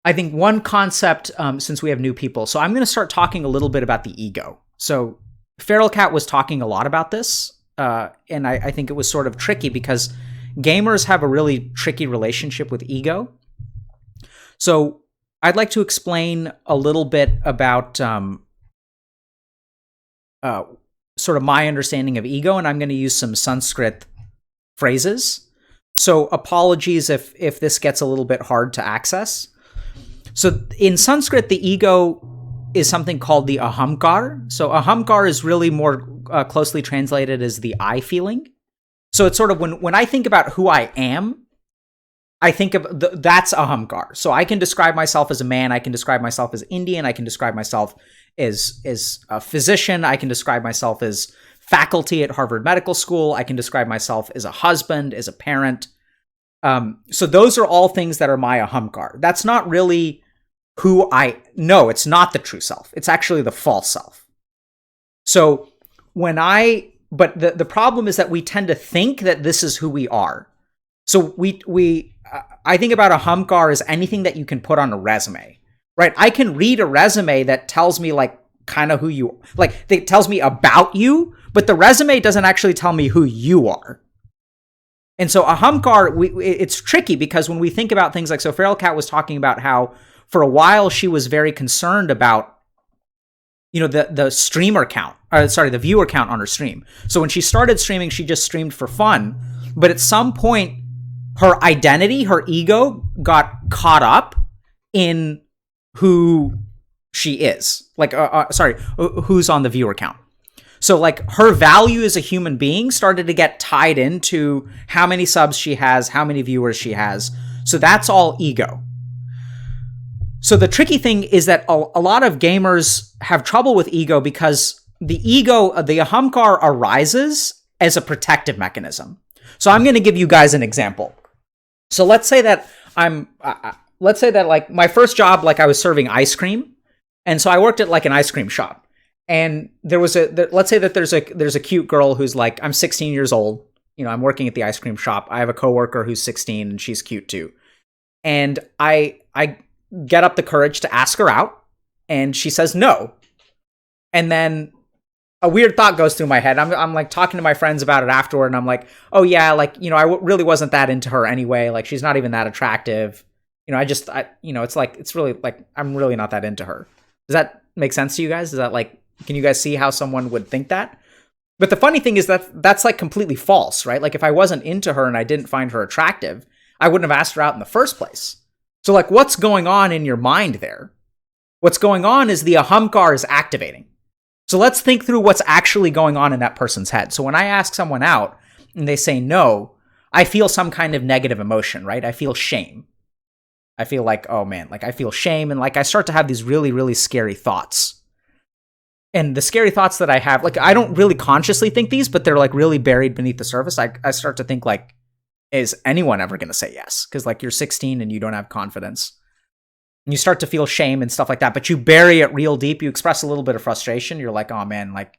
I think one concept, since we have new people, so I'm going to start talking a little bit about the ego. So Feral Cat was talking a lot about this, and I think it was sort of tricky because gamers have a really tricky relationship with ego. So I'd like to explain a little bit about sort of my understanding of ego, and I'm going to use some Sanskrit phrases. So apologies if this gets a little bit hard to access. So in Sanskrit, the ego is something called the ahamkar. So ahamkar is really more closely translated as the I feeling. So it's sort of when I think about who I am, I think of that's ahamkar. So I can describe myself as a man. I can describe myself as Indian. I can describe myself as a physician. I can describe myself as faculty at Harvard Medical School. I can describe myself as a husband, as a parent. So those are all things that are my ahamkar. That's not really who I know. It's not the true self. It's actually the false self. So but the problem is that we tend to think that this is who we are. So I think about ahamkar as anything that you can put on a resume, right? I can read a resume that tells me like kind of who you, like it tells me about you, but the resume doesn't actually tell me who you are. And so ahamkar, it's tricky because when we think about things like, so Feral Cat was talking about how for a while she was very concerned about, the streamer count, the viewer count on her stream. So when she started streaming, she just streamed for fun. But at some point, her identity, her ego got caught up in who she is. Who's on the viewer count. So like her value as a human being started to get tied into how many subs she has, how many viewers she has. So that's all ego. So the tricky thing is that a lot of gamers have trouble with ego because the ahamkar arises as a protective mechanism. So I'm going to give you guys an example. So let's say that like my first job, like I was serving ice cream. And so I worked at like an ice cream shop. And let's say that there's a cute girl who's like, I'm 16 years old. I'm working at the ice cream shop. I have a coworker who's 16 and she's cute too. And I get up the courage to ask her out and she says no. And then a weird thought goes through my head. I'm like talking to my friends about it afterward and I'm like, oh yeah, like, I really wasn't that into her anyway. Like she's not even that attractive. It's really like, I'm really not that into her. Does that make sense to you guys? Is that like, can you guys see how someone would think that? But the funny thing is that that's like completely false, right? Like if I wasn't into her and I didn't find her attractive, I wouldn't have asked her out in the first place. So like what's going on in your mind there? What's going on is the ahamkar is activating. So let's think through what's actually going on in that person's head. So when I ask someone out and they say no, I feel some kind of negative emotion, right? I feel shame. I feel like, oh man, like I feel shame. And like I start to have these really, really scary thoughts. And the scary thoughts that I have, like I don't really consciously think these, but they're like really buried beneath the surface. I start to think like, is anyone ever going to say yes? Because like you're 16 and you don't have confidence. And you start to feel shame and stuff like that, but you bury it real deep. You express a little bit of frustration. You're like, oh man, like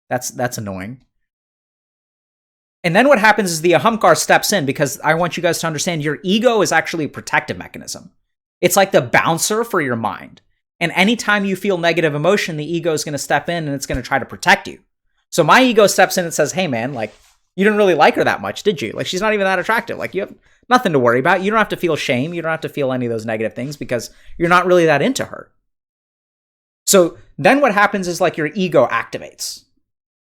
that's annoying. And then what happens is the ahamkar steps in because I want you guys to understand your ego is actually a protective mechanism. It's like the bouncer for your mind. And anytime you feel negative emotion, the ego is going to step in and it's going to try to protect you. So my ego steps in and says, hey man, like you didn't really like her that much, did you? Like she's not even that attractive. Like you have nothing to worry about. You don't have to feel shame. You don't have to feel any of those negative things because you're not really that into her. So then what happens is like your ego activates.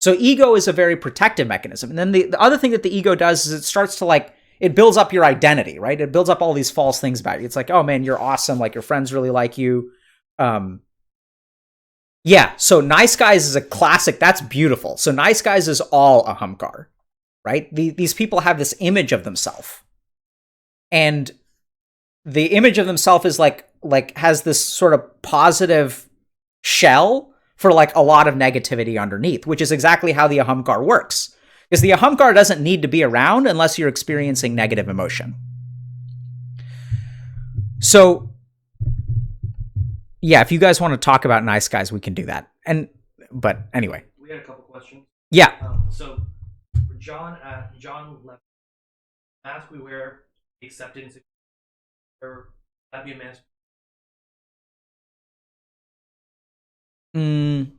So ego is a very protective mechanism. And then the other thing that the ego does is it starts to like, it builds up your identity, right? It builds up all these false things about you. It's like, oh man, you're awesome. Like your friends really like you. Yeah. So Nice Guys is a classic. That's beautiful. So Nice Guys is all ahamkar, right? These people have this image of themselves. And the image of themselves is like has this sort of positive shell for like a lot of negativity underneath, which is exactly how the ahamkar works. Because the ahamkar doesn't need to be around unless you're experiencing negative emotion. So, yeah, if you guys want to talk about Nice Guys, we can do that. But anyway. We had a couple questions. Yeah. So, for John left, mask we wear, acceptance, or that be a mask Mm,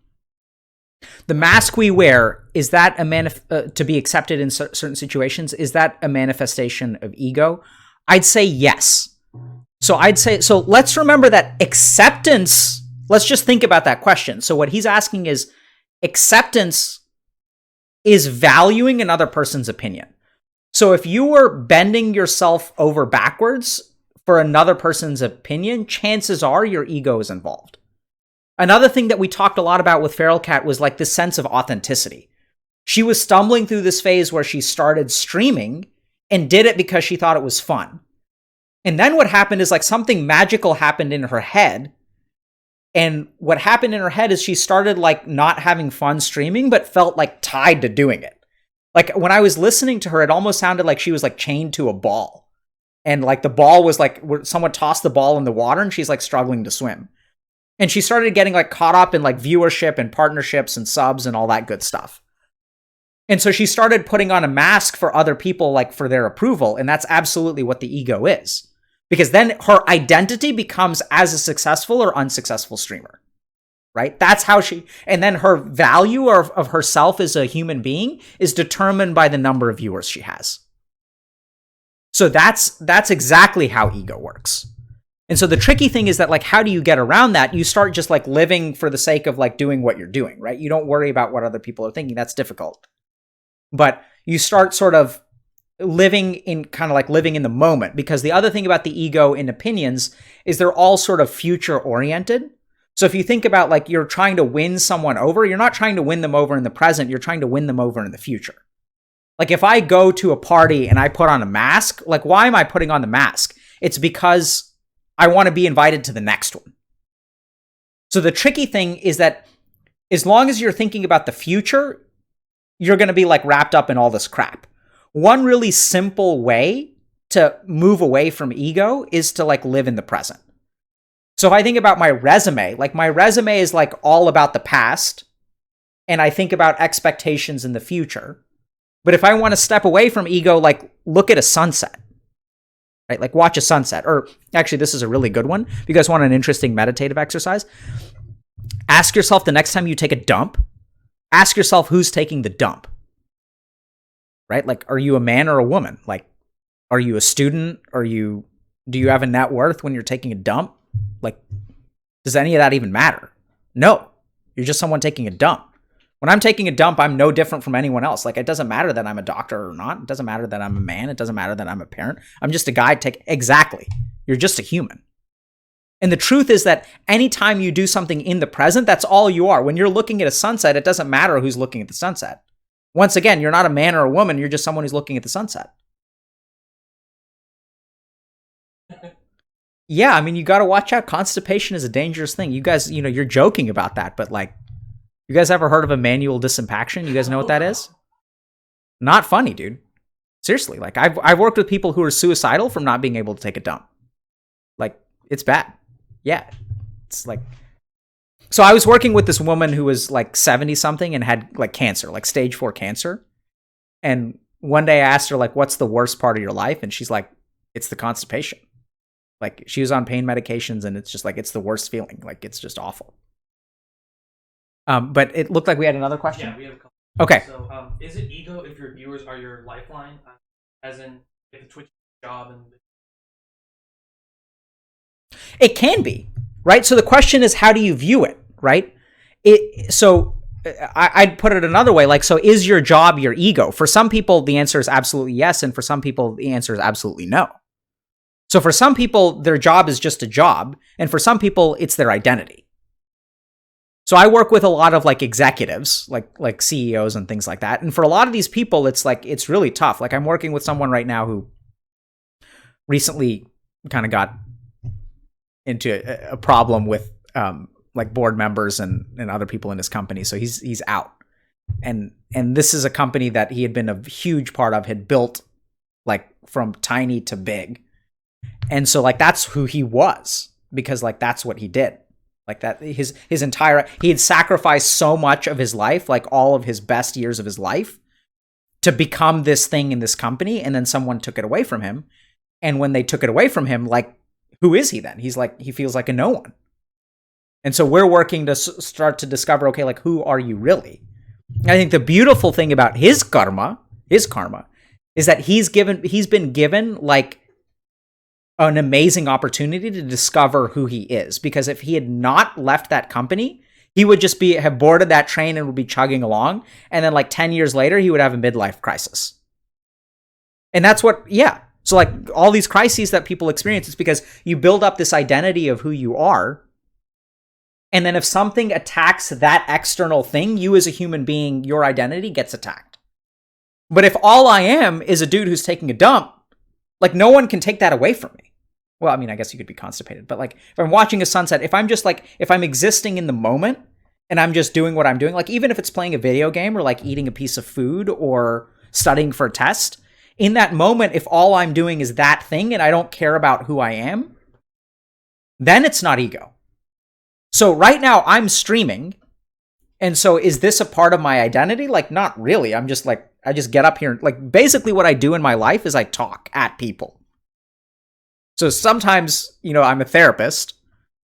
the mask we wear, is that to be accepted in certain situations? Is that a manifestation of ego? I'd say yes. So let's remember that acceptance, let's just think about that question. So what he's asking is, acceptance is valuing another person's opinion. So if you were bending yourself over backwards for another person's opinion, chances are your ego is involved. Another thing that we talked a lot about with Feral Cat was like this sense of authenticity. She was stumbling through this phase where she started streaming and did it because she thought it was fun. And then what happened is like something magical happened in her head. And what happened in her head is she started like not having fun streaming, but felt like tied to doing it. Like when I was listening to her, it almost sounded like she was like chained to a ball. And like the ball was like, someone tossed the ball in the water and she's like struggling to swim. And she started getting like caught up in like viewership and partnerships and subs and all that good stuff. And so she started putting on a mask for other people, like for their approval. And that's absolutely what the ego is. Because then her identity becomes as a successful or unsuccessful streamer, right? That's how and then her value of herself as a human being is determined by the number of viewers she has. So that's exactly how ego works. And so the tricky thing is that, like, how do you get around that? You start just like living for the sake of like doing what you're doing, right? You don't worry about what other people are thinking. That's difficult. But you start sort of living in the moment, because the other thing about the ego in opinions is they're all sort of future oriented. So if you think about like you're trying to win someone over, you're not trying to win them over in the present, you're trying to win them over in the future. Like if I go to a party and I put on a mask, like why am I putting on the mask? It's because I want to be invited to the next one. So the tricky thing is that as long as you're thinking about the future, you're going to be like wrapped up in all this crap. One really simple way to move away from ego is to like live in the present. So if I think about my resume, like my resume is like all about the past, and I think about expectations in the future. But if I want to step away from ego, like look at a sunset. Right? Like watch a sunset. Or actually, this is a really good one. If you guys want an interesting meditative exercise, ask yourself the next time you take a dump, ask yourself who's taking the dump. Right? Like, are you a man or a woman? Like, are you a student? Do you have a net worth when you're taking a dump? Like, does any of that even matter? No. You're just someone taking a dump. When I'm taking a dump, I'm no different from anyone else. Like, it doesn't matter that I'm a doctor or not. It doesn't matter that I'm a man. It doesn't matter that I'm a parent. I'm just a guy. Exactly. You're just a human. And the truth is that anytime you do something in the present, that's all you are. When you're looking at a sunset, it doesn't matter who's looking at the sunset. Once again, you're not a man or a woman. You're just someone who's looking at the sunset. Yeah, I mean, you got to watch out. Constipation is a dangerous thing. You guys, you're joking about that, but like, you guys ever heard of a manual disimpaction? You guys know what that is? Not funny, dude. Seriously, like I've worked with people who are suicidal from not being able to take a dump. Like, it's bad. Yeah. It's like, so I was working with this woman who was like 70 something and had like cancer, like stage 4 cancer. And one day I asked her like, what's the worst part of your life? And she's like, it's the constipation. Like she was on pain medications and it's just like, it's the worst feeling. Like it's just awful. But it looked like we had another question. Yeah, we have a couple. Okay. So, is it ego if your viewers are your lifeline, as in if a Twitch job and? It can be, right? So the question is, how do you view it, right? I'd put it another way, like, so is your job your ego? For some people, the answer is absolutely yes, and for some people, the answer is absolutely no. So for some people, their job is just a job, and for some people, it's their identity. So I work with a lot of like executives, like CEOs and things like that. And for a lot of these people, it's like, it's really tough. Like I'm working with someone right now who recently kind of got into a problem with like board members and other people in his company. So he's out. And this is a company that he had been a huge part of, had built like from tiny to big. And so like, that's who he was, because like, that's what he did. Like that, his entire, he had sacrificed so much of his life, like all of his best years of his life, to become this thing in this company. And then someone took it away from him. And when they took it away from him, like, who is he then? He's like, he feels like a no one. And so we're working to start to discover, okay, like, who are you really? And I think the beautiful thing about his karma, is that he's been given like an amazing opportunity to discover who he is. Because if he had not left that company, he would just have boarded that train and would be chugging along. And then like 10 years later, he would have a midlife crisis. And that's so like all these crises that people experience, it's because you build up this identity of who you are. And then if something attacks that external thing, you as a human being, your identity gets attacked. But if all I am is a dude who's taking a dump, like no one can take that away from me. Well, I mean, I guess you could be constipated, but like if I'm watching a sunset, if I'm existing in the moment and I'm just doing what I'm doing, like even if it's playing a video game or like eating a piece of food or studying for a test, in that moment, if all I'm doing is that thing and I don't care about who I am, then it's not ego. So right now I'm streaming. And so is this a part of my identity? Like, not really. I'm just like, I just get up here. Like basically what I do in my life is I talk at people. So sometimes, I'm a therapist.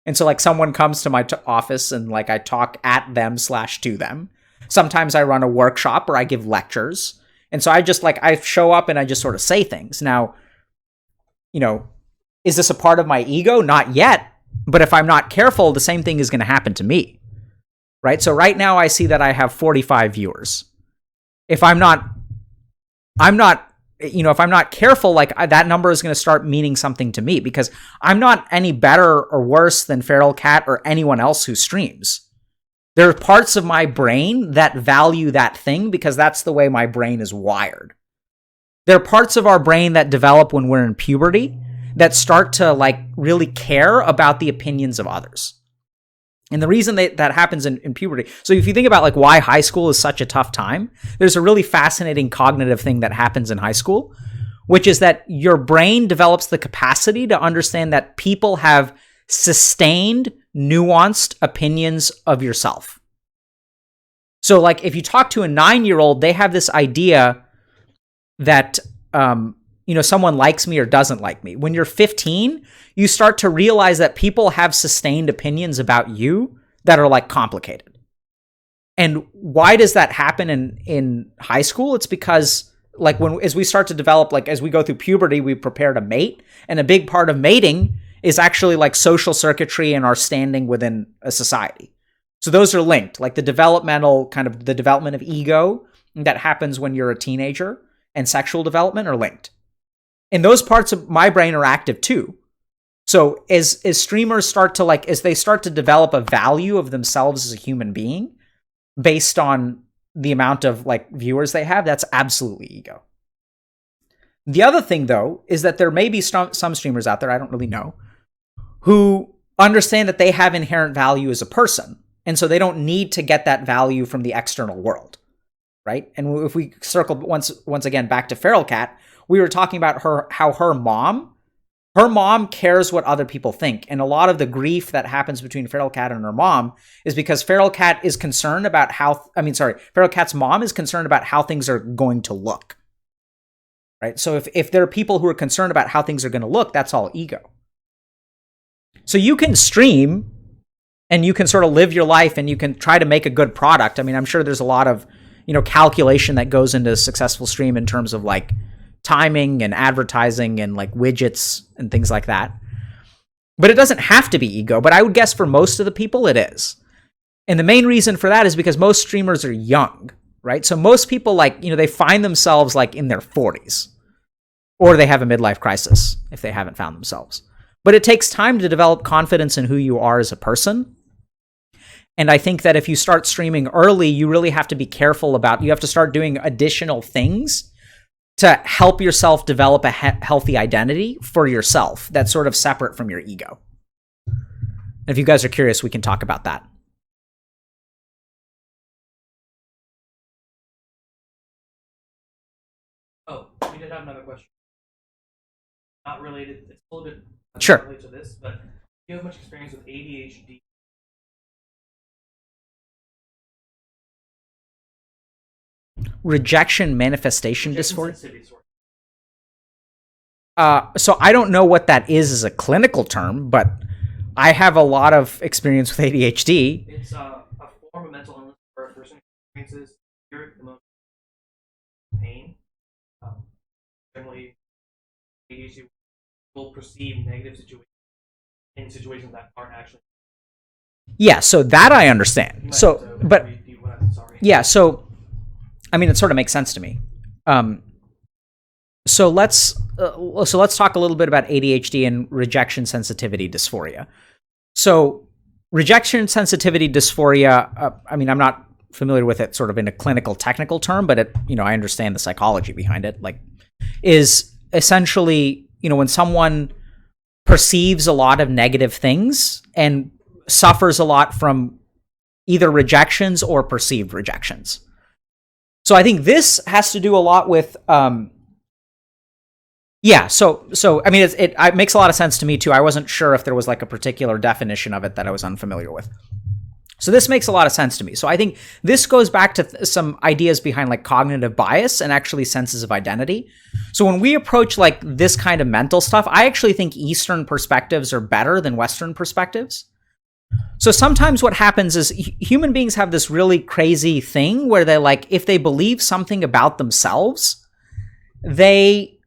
And so like someone comes to my office and like I talk at them / to them. Sometimes I run a workshop or I give lectures. And so I show up and I just sort of say things. Now, is this a part of my ego? Not yet. But if I'm not careful, the same thing is going to happen to me. Right? So right now I see that I have 45 viewers. If I'm not careful, like that number is going to start meaning something to me because I'm not any better or worse than Feral Cat or anyone else who streams. There are parts of my brain that value that thing because that's the way my brain is wired. There are parts of our brain that develop when we're in puberty that start to like really care about the opinions of others. And the reason that happens in puberty, so if you think about like why high school is such a tough time, there's a really fascinating cognitive thing that happens in high school, which is that your brain develops the capacity to understand that people have sustained, nuanced opinions of yourself. So like if you talk to a 9-year-old, they have this idea that, someone likes me or doesn't like me. When you're 15, you start to realize that people have sustained opinions about you that are like complicated. And why does that happen in high school? It's because like as we start to develop, like as we go through puberty, we prepare to mate. And a big part of mating is actually like social circuitry and our standing within a society. So those are linked, like the development of ego that happens when you're a teenager and sexual development are linked. And those parts of my brain are active too. So as streamers start to as they start to develop a value of themselves as a human being based on the amount of like viewers they have, that's absolutely ego. The other thing though, is that there may be some streamers out there, I don't really know, who understand that they have inherent value as a person. And so they don't need to get that value from the external world, right? And if we circle once again back to Feral Cat, we were talking about how her mom cares what other people think. And a lot of the grief that happens between Feral Cat and her mom is because Feral Cat is concerned about Feral Cat's mom is concerned about how things are going to look, right? So if there are people who are concerned about how things are going to look, that's all ego. So you can stream and you can sort of live your life and you can try to make a good product. I mean, I'm sure there's a lot of, calculation that goes into a successful stream in terms of like timing and advertising and like widgets and things like that. But it doesn't have to be ego, but I would guess for most of the people it is. And the main reason for that is because most streamers are young, right? So most people they find themselves like in their 40s or they have a midlife crisis if they haven't found themselves. But it takes time to develop confidence in who you are as a person. And I think that if you start streaming early, you really have to be careful you have to start doing additional things to help yourself develop a healthy identity for yourself that's sort of separate from your ego. And if you guys are curious, we can talk about that. Oh, we did have another question. Not related, it's a little bit sure. related to this, but do you have much experience with ADHD? Rejection manifestation disorder? So I don't know what that is as a clinical term, but I have a lot of experience with ADHD. It's a form of mental illness where a person experiences fear, emotion, pain. Um, Generally, ADHD will perceive negative situations in situations that aren't actually. Yeah, so that I understand. So, but yeah, so I mean, it sort of makes sense to me. So let's talk a little bit about ADHD and rejection sensitivity dysphoria. So rejection sensitivity dysphoria, I mean, I'm not familiar with it sort of in a clinical technical term, but it, I understand the psychology behind it, like, is essentially, when someone perceives a lot of negative things and suffers a lot from either rejections or perceived rejections. So I think this has to do a lot with, So I mean, it makes a lot of sense to me too. I wasn't sure if there was like a particular definition of it that I was unfamiliar with. So this makes a lot of sense to me. So I think this goes back to some ideas behind like cognitive bias and actually senses of identity. So when we approach like this kind of mental stuff, I actually think Eastern perspectives are better than Western perspectives. So sometimes what happens is human beings have this really crazy thing where they like, if they believe something about themselves, they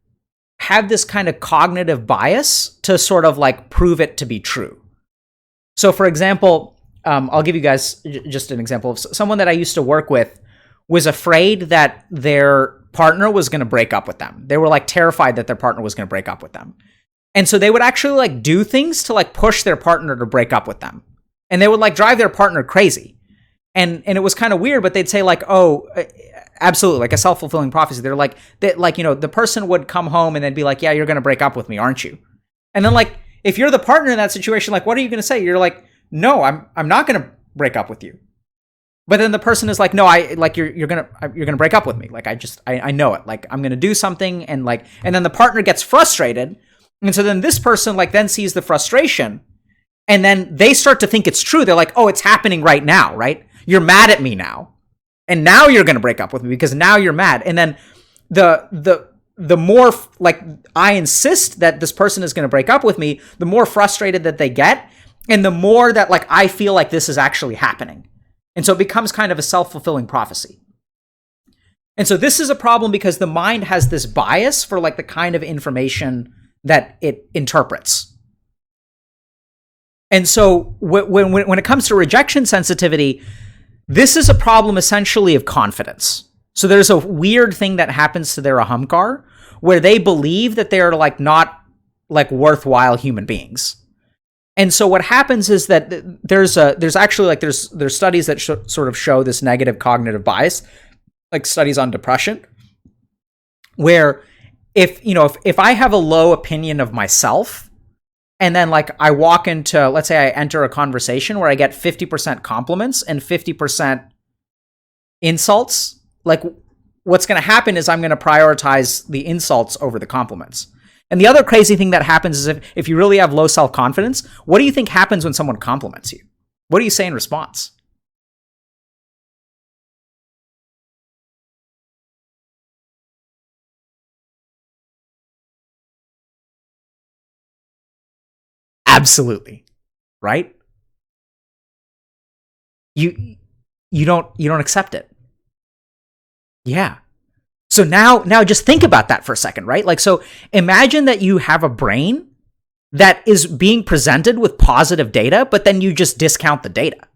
have this kind of cognitive bias to sort of like prove it to be true. So for example, I'll give you guys just an example of someone that I used to work with was afraid that their partner was going to break up with them. They were like terrified that their partner was going to break up with them. And so they would actually like do things to like push their partner to break up with them. And they would like drive their partner crazy. And it was kind of weird, but they'd say like, oh, absolutely, like a self-fulfilling prophecy. They're like, the person would come home and they'd be like, yeah, you're going to break up with me, aren't you? And then like, if you're the partner in that situation, like, what are you going to say? You're like, no, I'm not going to break up with you. But then the person is like, no, you're going to break up with me. Like, I know it. Like, I'm going to do something. And then the partner gets frustrated. And so then this person like then sees the frustration and then they start to think it's true. They're like, oh, it's happening right now, right? You're mad at me now. And now you're going to break up with me because now you're mad. And then the more like I insist that this person is going to break up with me, the more frustrated that they get. And the more that like I feel like this is actually happening. And so it becomes kind of a self-fulfilling prophecy. And so this is a problem because the mind has this bias for like the kind of information that it interprets. And so when it comes to rejection sensitivity, this is a problem essentially of confidence. So there's a weird thing that happens to their ahamkar where they believe that they're like not like worthwhile human beings. And so what happens is that there's studies that sort of show this negative cognitive bias, like studies on depression, where if I have a low opinion of myself, and then like I walk into, let's say I enter a conversation where I get 50% compliments and 50% insults, like what's going to happen is I'm going to prioritize the insults over the compliments. And the other crazy thing that happens is if you really have low self-confidence, what do you think happens when someone compliments you? What do you say in response? Absolutely. Right? You don't accept it. Yeah. So now just think about that for a second, right? Like, so imagine that you have a brain that is being presented with positive data, but then you just discount the data,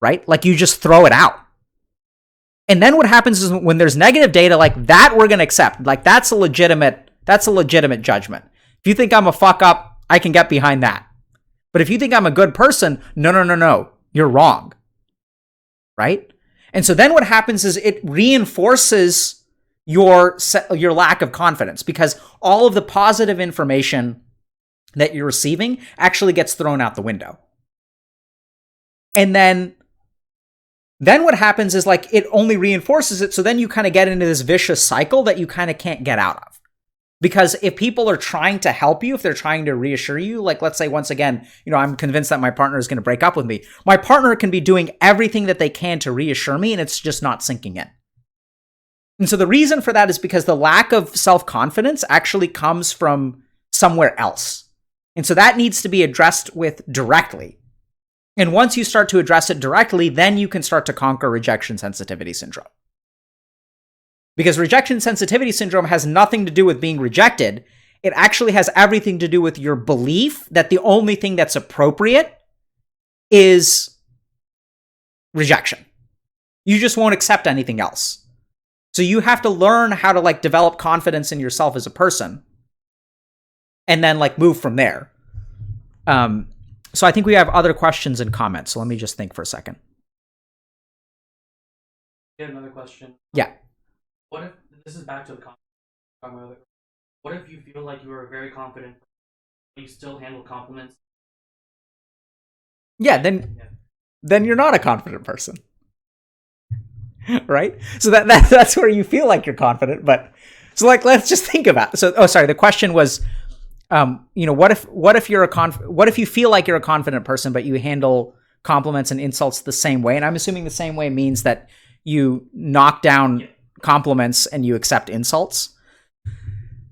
right? Like you just throw it out. And then what happens is when there's negative data, like that we're going to accept. Like that's a legitimate judgment. If you think I'm a fuck up, I can get behind that. But if you think I'm a good person, no, you're wrong. Right? And so then what happens is it reinforces your lack of confidence because all of the positive information that you're receiving actually gets thrown out the window. And then what happens is like it only reinforces it. So then you kind of get into this vicious cycle that you kind of can't get out of. Because if people are trying to help you, if they're trying to reassure you, like let's say once again, I'm convinced that my partner is going to break up with me. My partner can be doing everything that they can to reassure me and it's just not sinking in. And so the reason for that is because the lack of self-confidence actually comes from somewhere else. And so that needs to be addressed with directly. And once you start to address it directly, then you can start to conquer rejection sensitivity syndrome. Because rejection sensitivity syndrome has nothing to do with being rejected. It actually has everything to do with your belief that the only thing that's appropriate is rejection. You just won't accept anything else. So you have to learn how to like develop confidence in yourself as a person and then like move from there. So I think we have other questions and comments. So let me just think for a second. You have another question? Yeah. What if, this is back to the comment, what if you feel like you are very confident, but you still handle compliments? Yeah, then you're not a confident person. Right? So that's where you feel like you're confident, but so like let's just think about it. So the question was what if you feel like you're a confident person but you handle compliments and insults the same way? And I'm assuming the same way means that you knock down compliments and you accept insults.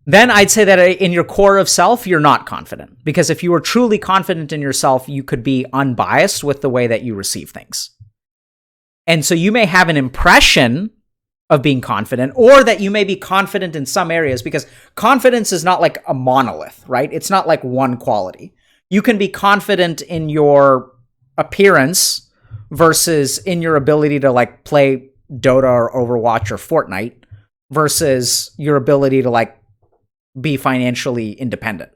Then I'd say that in your core of self, you're not confident. Because if you were truly confident in yourself, you could be unbiased with the way that you receive things. And so you may have an impression of being confident, or that you may be confident in some areas, because confidence is not like a monolith, right? It's not like one quality. You can be confident in your appearance versus in your ability to like play Dota or Overwatch or Fortnite versus your ability to like be financially independent.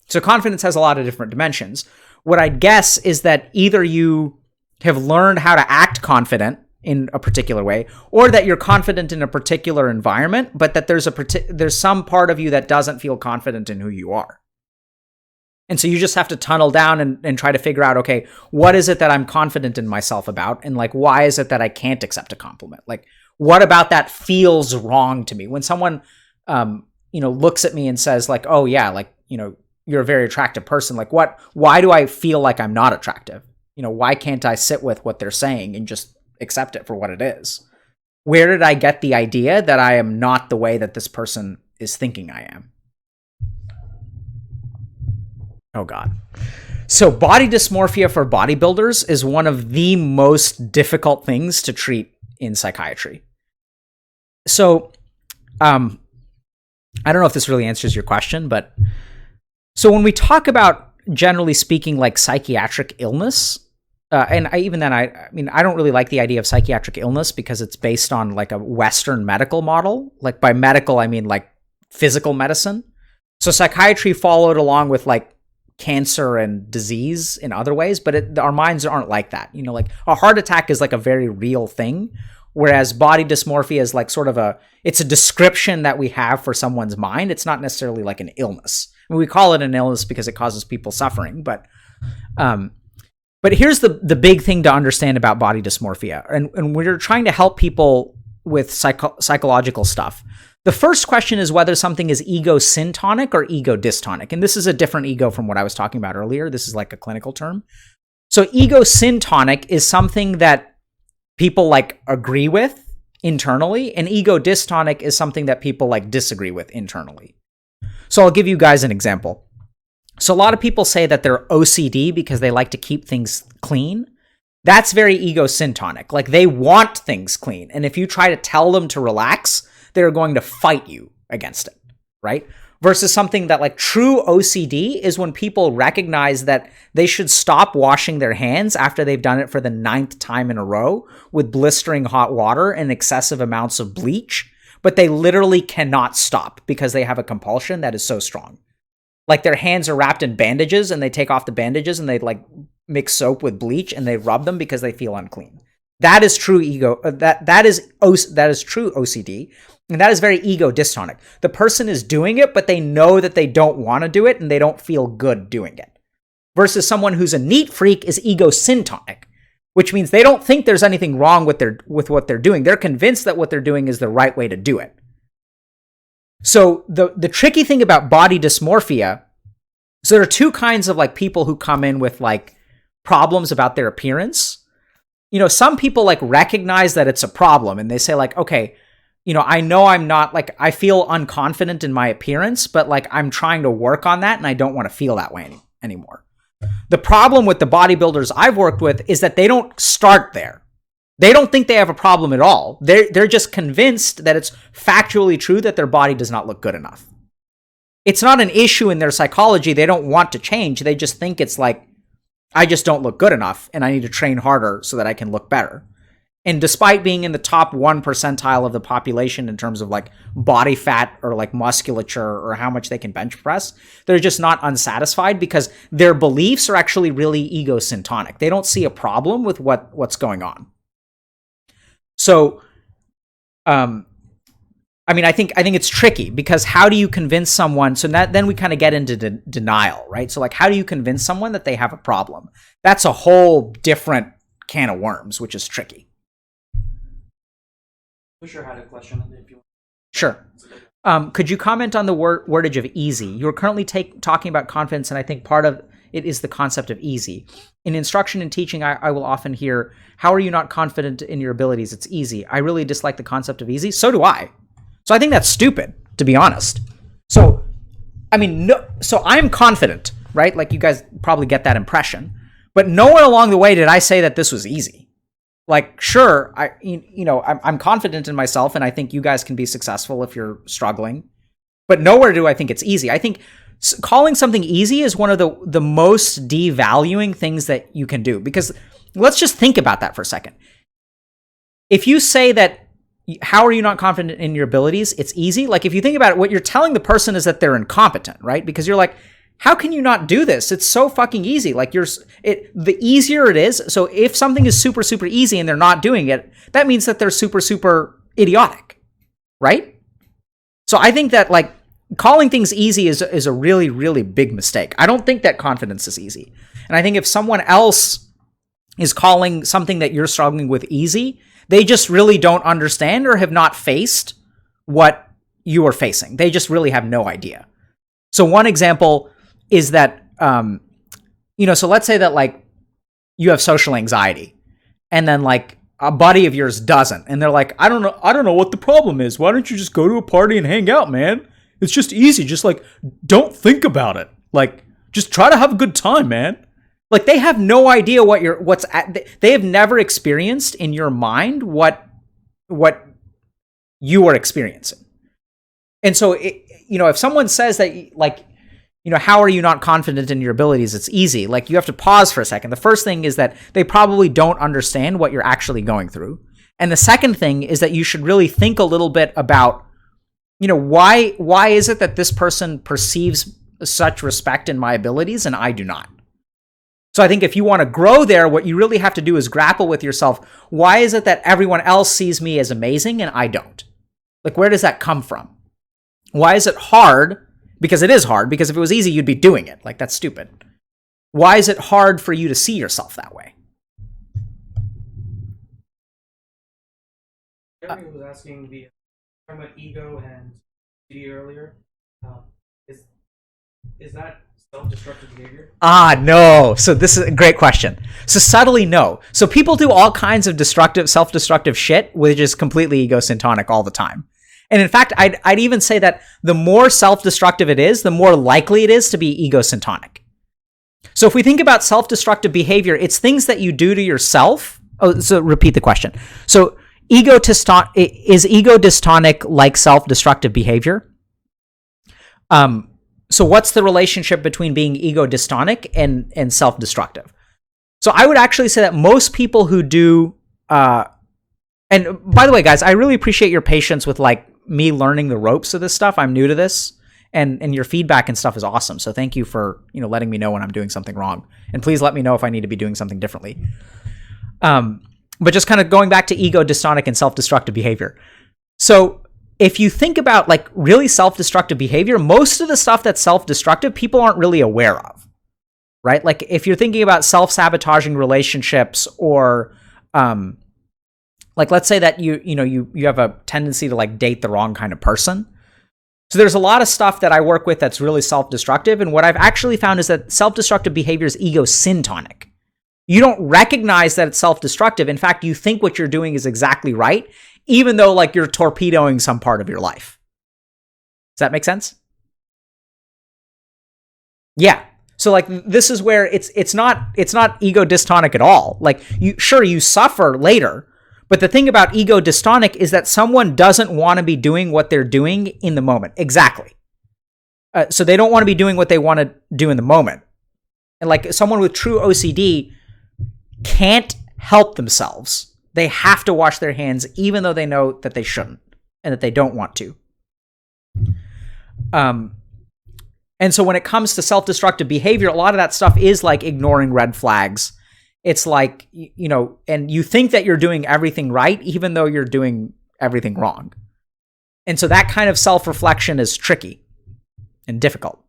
So confidence has a lot of different dimensions. What I'd guess is that either you have learned how to act confident in a particular way, or that you're confident in a particular environment, but that there's some part of you that doesn't feel confident in who you are. And so you just have to tunnel down and try to figure out, okay, what is it that I'm confident in myself about? And like, why is it that I can't accept a compliment? Like, what about that feels wrong to me? When someone, looks at me and says like, oh yeah, like, you're a very attractive person. Like why do I feel like I'm not attractive? Why can't I sit with what they're saying and just accept it for what it is? Where did I get the idea that I am not the way that this person is thinking I am? Oh God. So body dysmorphia for bodybuilders is one of the most difficult things to treat in psychiatry. So, I don't know if this really answers your question, but so when we talk about, generally speaking, like psychiatric illness, and I don't really like the idea of psychiatric illness because it's based on like a Western medical model. Like by medical, I mean like physical medicine. So psychiatry followed along with like cancer and disease in other ways, but our minds aren't like that. Like a heart attack is like a very real thing, whereas body dysmorphia is like sort of it's a description that we have for someone's mind. It's not necessarily like an illness. I mean, we call it an illness because it causes people suffering, but here's the big thing to understand about body dysmorphia. And we're trying to help people with psychological stuff. The first question is whether something is ego syntonic or ego dystonic. And this is a different ego from what I was talking about earlier. This is like a clinical term. So ego syntonic is something that people like agree with internally, and ego dystonic is something that people like disagree with internally. So I'll give you guys an example. So a lot of people say that they're OCD because they like to keep things clean. That's very ego syntonic. Like they want things clean. And if you try to tell them to relax, they're going to fight you against it, right? Versus something that like true OCD is when people recognize that they should stop washing their hands after they've done it for the 9th time in a row with blistering hot water and excessive amounts of bleach, but they literally cannot stop because they have a compulsion that is so strong. Like their hands are wrapped in bandages and they take off the bandages and they like mix soap with bleach and they rub them because they feel unclean. That is true ego. That is true OCD. And that is very ego dystonic. The person is doing it, but they know that they don't want to do it and they don't feel good doing it. Versus someone who's a neat freak is ego syntonic, which means they don't think there's anything wrong with what they're doing. They're convinced that what they're doing is the right way to do it. So the tricky thing about body dysmorphia, so there are two kinds of like people who come in with like problems about their appearance. Some people like recognize that it's a problem and they say like, okay, I know I'm not like, I feel unconfident in my appearance, but like I'm trying to work on that and I don't want to feel that way anymore. The problem with the bodybuilders I've worked with is that they don't start there. They don't think they have a problem at all. They're just convinced that it's factually true that their body does not look good enough. It's not an issue in their psychology. They don't want to change. They just think it's like, I just don't look good enough and I need to train harder so that I can look better. And despite being in the top 1 percentile of the population in terms of like body fat or like musculature or how much they can bench press, they're just not unsatisfied because their beliefs are actually really egocentric. They don't see a problem with what's going on. So, I think it's tricky because how do you convince someone? So then we kind of get into denial, right? So like, how do you convince someone that they have a problem? That's a whole different can of worms, which is tricky. Sure had a question if you want. Sure. Could you comment on the wordage of easy? You're currently talking about confidence, and I think part of it is the concept of easy. In instruction and teaching, I will often hear, how are you not confident in your abilities? It's easy. I really dislike the concept of easy. So do I. So I think that's stupid, to be honest. So, so I'm confident, right? Like you guys probably get that impression. But nowhere along the way did I say that this was easy. Like, sure, I'm confident in myself, and I think you guys can be successful if you're struggling. But nowhere do I think it's easy. I think calling something easy is one of the most devaluing things that you can do. Because let's just think about that for a second. If you say that, how are you not confident in your abilities? It's easy. Like, if you think about it, what you're telling the person is that they're incompetent, right? Because you're like, how can you not do this? It's so fucking easy. Like the easier it is. So if something is super, super easy and they're not doing it, that means that they're super, super idiotic, right? So I think that like calling things easy is a really, really big mistake. I don't think that confidence is easy. And I think if someone else is calling something that you're struggling with easy, they just really don't understand or have not faced what you are facing. They just really have no idea. So one example is that, so let's say that like you have social anxiety and then like a buddy of yours doesn't. And they're like, I don't know what the problem is. Why don't you just go to a party and hang out, man? It's just easy. Just like, don't think about it. Like, just try to have a good time, man. Like they have no idea they have never experienced in your mind what you are experiencing. And so, if someone says that like, how are you not confident in your abilities? It's easy. Like you have to pause for a second. The first thing is that they probably don't understand what you're actually going through. And the second thing is that you should really think a little bit about, why is it that this person perceives such respect in my abilities and I do not? So I think if you want to grow there, what you really have to do is grapple with yourself. Why is it that everyone else sees me as amazing and I don't? Like, where does that come from? Why is it hard? Because it is hard, because if it was easy, you'd be doing it. Like, that's stupid. Why is it hard for you to see yourself that way? Jeremy was asking talking about ego and CD earlier. Is that self-destructive behavior? No. So this is a great question. So subtly, no. So people do all kinds of self-destructive shit, which is completely egocentric all the time. And in fact, I'd even say that the more self-destructive it is, the more likely it is to be egocentric. So if we think about self-destructive behavior, it's things that you do to yourself. Oh, so repeat the question. So is ego dystonic like self-destructive behavior? So what's the relationship between being ego dystonic and self-destructive? So I would actually say that most people who do, and by the way, guys, I really appreciate your patience with like me learning the ropes of this stuff. I'm new to this, and your feedback and stuff is awesome. So thank you for letting me know when I'm doing something wrong, and please let me know if I need to be doing something differently. But just kind of going back to ego dystonic and self-destructive behavior. So if you think about like really self-destructive behavior, most of the stuff that's self-destructive, people aren't really aware of, right? Like if you're thinking about self-sabotaging relationships or, like let's say that you have a tendency to like date the wrong kind of person. So there's a lot of stuff that I work with that's really self-destructive. And what I've actually found is that self-destructive behavior is ego-syntonic. You don't recognize that it's self-destructive. In fact, you think what you're doing is exactly right. even though like you're torpedoing some part of your life. Does that make sense? Yeah. So like this is where it's not ego dystonic at all. Like you suffer later, but the thing about ego dystonic is that someone doesn't want to be doing what they're doing in the moment. Exactly. So they don't want to be doing what they want to do in the moment. And like someone with true OCD can't help themselves. They have to wash their hands even though they know that they shouldn't and that they don't want to. And so when it comes to self-destructive behavior, a lot of that stuff is like ignoring red flags. It's like, and you think that you're doing everything right, even though you're doing everything wrong. And so that kind of self-reflection is tricky and difficult.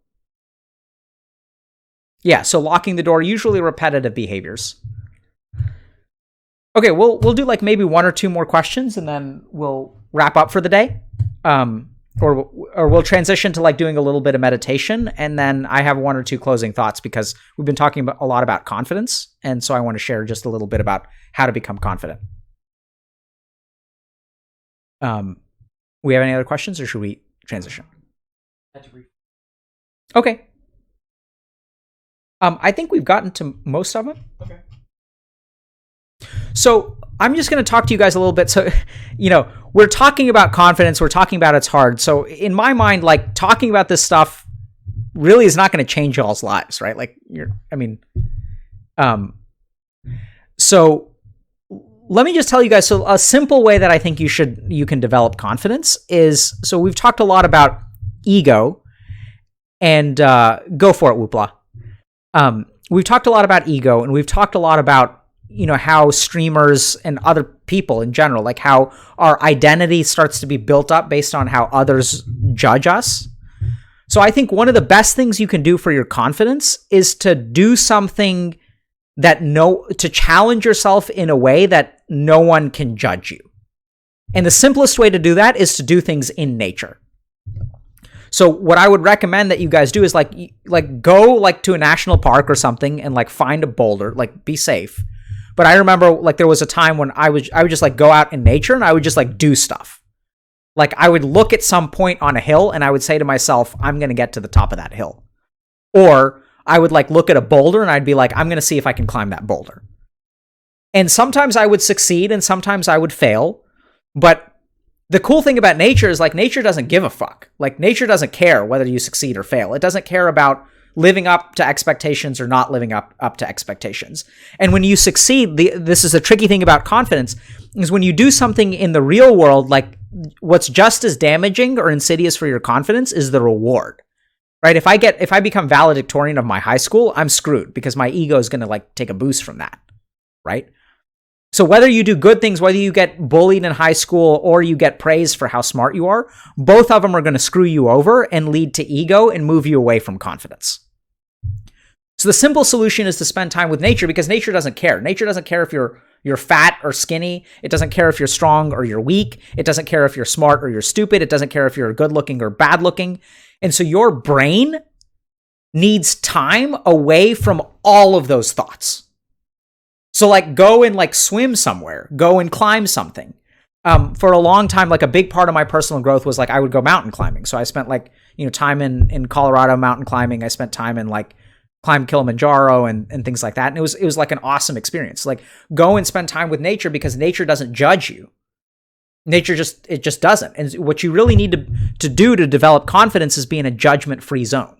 Yeah, so locking the door, usually repetitive behaviors. Okay, we'll do like maybe one or two more questions and then we'll wrap up for the day. Or we'll transition to like doing a little bit of meditation, and then I have one or two closing thoughts because we've been talking a lot about confidence, and so I want to share just a little bit about how to become confident. We have any other questions, or should we transition? Okay. I think we've gotten to most of them. Okay. So I'm just going to talk to you guys a little bit. So, we're talking about confidence. We're talking about it's hard. So in my mind, like talking about this stuff really is not going to change y'all's lives, right? Like so let me just tell you guys. So a simple way that I think you can develop confidence is, so we've talked a lot about ego and, go for it, Whoopla. We've talked a lot about ego, and we've talked a lot about how streamers and other people in general, like how our identity starts to be built up based on how others judge us. So I think one of the best things you can do for your confidence is to do something to challenge yourself in a way that no one can judge you. And the simplest way to do that is to do things in nature. So what I would recommend that you guys do is like go like to a national park or something and like find a boulder, like be safe. But I remember like there was a time when I would just like go out in nature and I would just like do stuff. Like I would look at some point on a hill and I would say to myself, I'm going to get to the top of that hill. Or I would like look at a boulder and I'd be like, I'm going to see if I can climb that boulder. And sometimes I would succeed and sometimes I would fail. But the cool thing about nature is like nature doesn't give a fuck. Like nature doesn't care whether you succeed or fail. It doesn't care about living up to expectations or not living up to expectations. And when you succeed, this is a tricky thing about confidence, is when you do something in the real world, like what's just as damaging or insidious for your confidence is the reward, right? If I become valedictorian of my high school, I'm screwed because my ego is going to like take a boost from that, right? So whether you do good things, whether you get bullied in high school or you get praised for how smart you are, both of them are going to screw you over and lead to ego and move you away from confidence. So the simple solution is to spend time with nature because nature doesn't care. Nature doesn't care if you're fat or skinny. It doesn't care if you're strong or you're weak. It doesn't care if you're smart or you're stupid. It doesn't care if you're good looking or bad looking. And so your brain needs time away from all of those thoughts. So like go and like swim somewhere, go and climb something. For a long time, like a big part of my personal growth was like I would go mountain climbing. So I spent like, time in Colorado mountain climbing. I spent time in like climb Kilimanjaro and things like that. And it was like an awesome experience. Like go and spend time with nature because nature doesn't judge you. Nature just doesn't. And what you really need to do to develop confidence is be in a judgment-free zone.